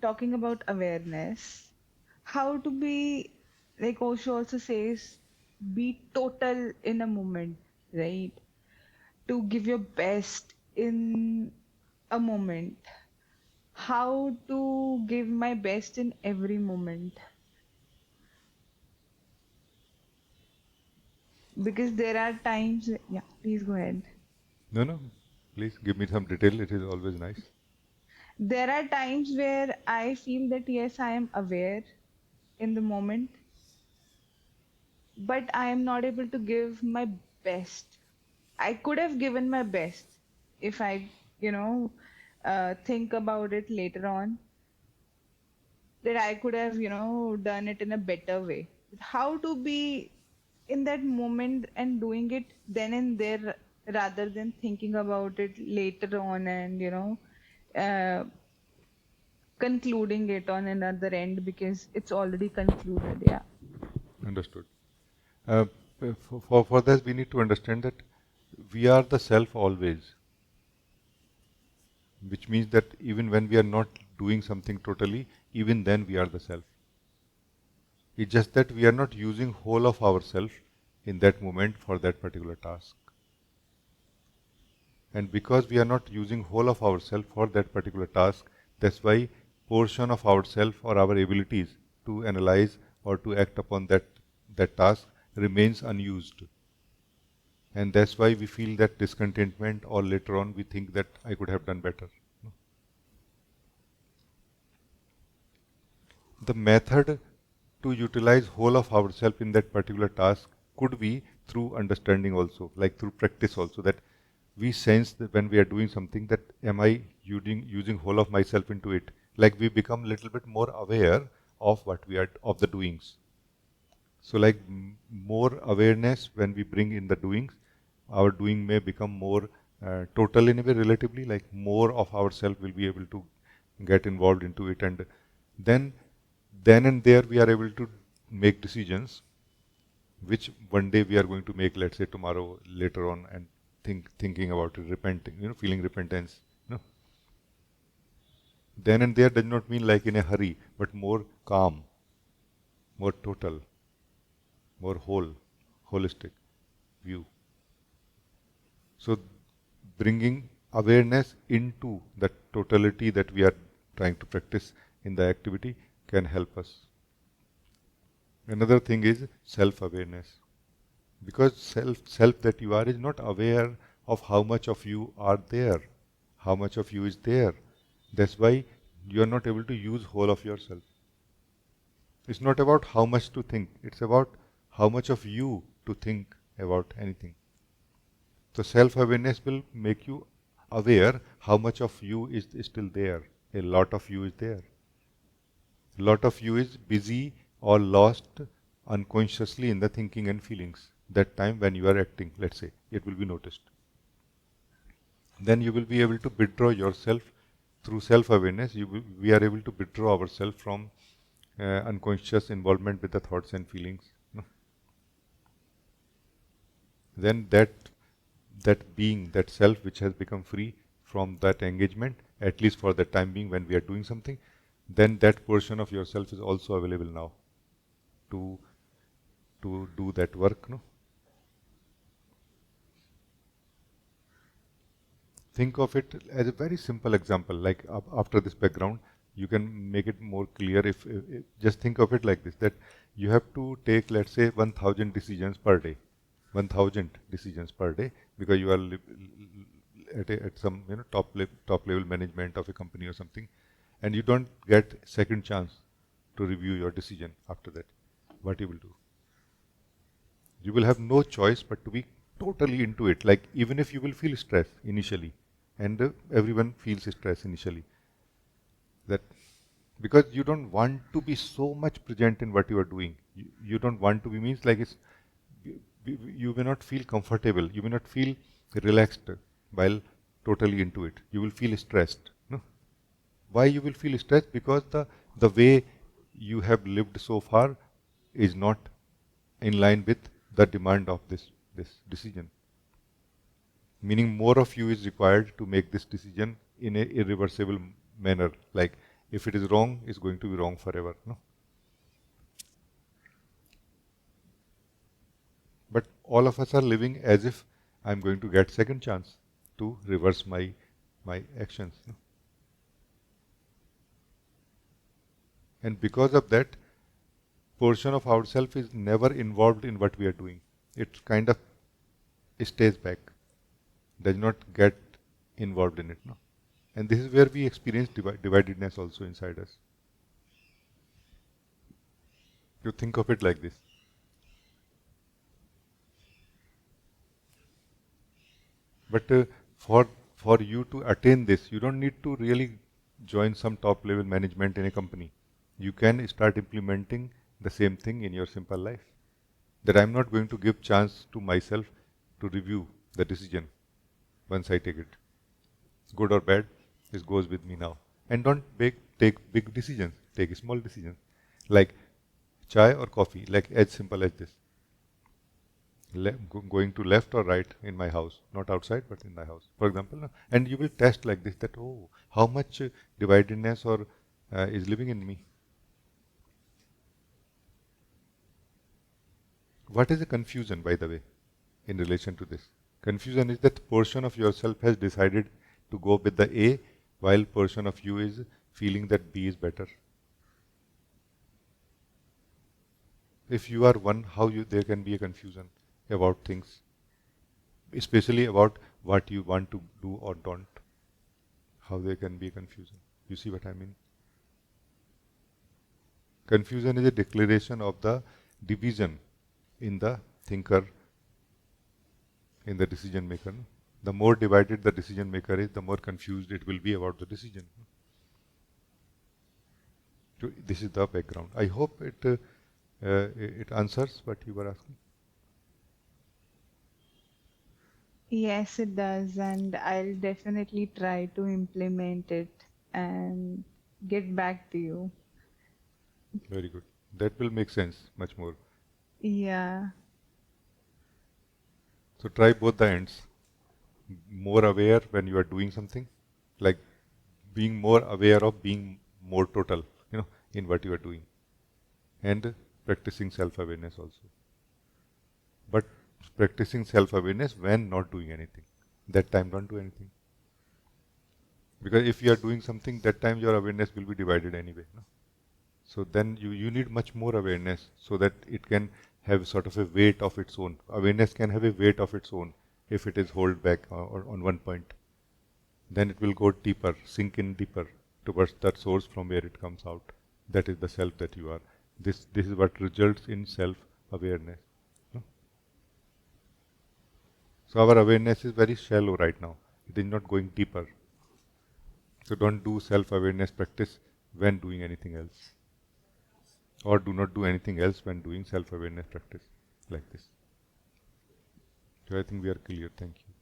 talking about awareness, how to be, like Osho also says, be total in a moment, right? To give your best in a moment. How to give my best in every moment. Because there are times, yeah, please go ahead. No, no. Please give me some detail. It is always nice. There are times where I feel that yes, I am aware in the moment, but I am not able to give my best. I could have given my best if I, you know, think about it later on, that I could have, done it in a better way. How to be in that moment and doing it then and there rather than thinking about it later on and, uh, concluding it on another end because it's already concluded. Yeah. Understood. Uh, for this, we need to understand that we are the self always, which means that even when we are not doing something totally, even then we are the self. It's just that we are not using whole of ourself in that moment for that particular task. And because we are not using whole of ourself for that particular task, that's why portion of ourself or our abilities to analyze or to act upon that task remains unused. And that's why we feel that discontentment, or later on we think that I could have done better. The method to utilize whole of ourself in that particular task could be through understanding also, like through practice also, that we sense that when we are doing something, that am I using whole of myself into it, like we become a little bit more aware of what we are, of the doings. So like more awareness when we bring in the doings, our doing may become more total in a way, relatively, like more of ourself will be able to get involved into it, and then then and there we are able to make decisions which one day we are going to make, let's say tomorrow, later on, and thinking about it, repenting, feeling repentance. Then and there does not mean like in a hurry, but more calm, more total, more whole, holistic view. So bringing awareness into the totality that we are trying to practice in the activity can help us. Another thing is self-awareness. Because self that you are is not aware of how much of you are there, how much of you is there. That's why you are not able to use whole of yourself. It's not about how much to think, it's about how much of you to think about anything. So self-awareness will make you aware how much of you is still there. A lot of you is there. A lot of you is busy or lost unconsciously in the thinking and feelings. That time when you are acting, let's say, it will be noticed. Then you will be able to withdraw yourself through self-awareness. We are able to withdraw ourselves from unconscious involvement with the thoughts and feelings. Then that being, that self which has become free from that engagement, at least for the time being when we are doing something, then that portion of yourself is also available now to do that work. No? Think of it as a very simple example. Like after this background, you can make it more clear. If just think of it like this: that you have to take, let's say, 1,000 decisions per day, 1,000 decisions per day, because you are at some top level management of a company or something, and you don't get second chance to review your decision after that. What you will do? You will have no choice but to be totally into it. Like even if you will feel stress initially, and everyone feels stress initially, that because you don't want to be so much present in what you are doing. You don't want to be, means like you may not feel comfortable. You may not feel relaxed while totally into it. You will feel stressed. No? Why you will feel stressed? Because the way you have lived so far is not in line with the demand of this decision. Meaning more of you is required to make this decision in a irreversible manner. Like If it is wrong, it's going to be wrong forever. No? But all of us are living as if I'm going to get second chance to reverse my actions. No? And because of that, portion of ourself is never involved in what we are doing. It kind of stays back, does not get involved in it. No? And this is where we experience dividedness also inside us. You think of it like this. But for you to attain this, you don't need to really join some top level management in a company. You can start implementing the same thing in your simple life. That I'm not going to give chance to myself to review the decision once I take it. Good or bad, this goes with me now. And don't take big decisions. Take small decisions. Like chai or coffee, like as simple as this. Going to left or right in my house, not outside but in my house, for example. No? And you will test like this that, oh, how much dividedness or is living in me. What is the confusion, by the way, in relation to this? Confusion is that portion of yourself has decided to go with the A, while portion of you is feeling that B is better. If you are one, how there can be a confusion about things, especially about what you want to do or don't. How there can be a confusion. You see what I mean? Confusion is a declaration of the division in the thinker, in the decision maker. The more divided the decision maker is, the more confused it will be about the decision. So this is the background. I hope it answers what you were asking. Yes, it does, and I'll definitely try to implement it and get back to you. Very good. That will make sense much more. Yeah. So try both the ends. More aware when you are doing something, like being more aware of being more total, in what you are doing, and practicing self-awareness also. But practicing self-awareness when not doing anything. That time don't do anything. Because if you are doing something, that time your awareness will be divided anyway. No? So then you need much more awareness so that it can have sort of a weight of its own. Awareness can have a weight of its own if it is held back or on one point. Then it will go deeper, sink in deeper towards that source from where it comes out. That is the self that you are. This is what results in self-awareness. No? So our awareness is very shallow right now. It is not going deeper. So don't do self-awareness practice when doing anything else. Or do not do anything else when doing self-awareness practice like this. So I think we are clear. Thank you.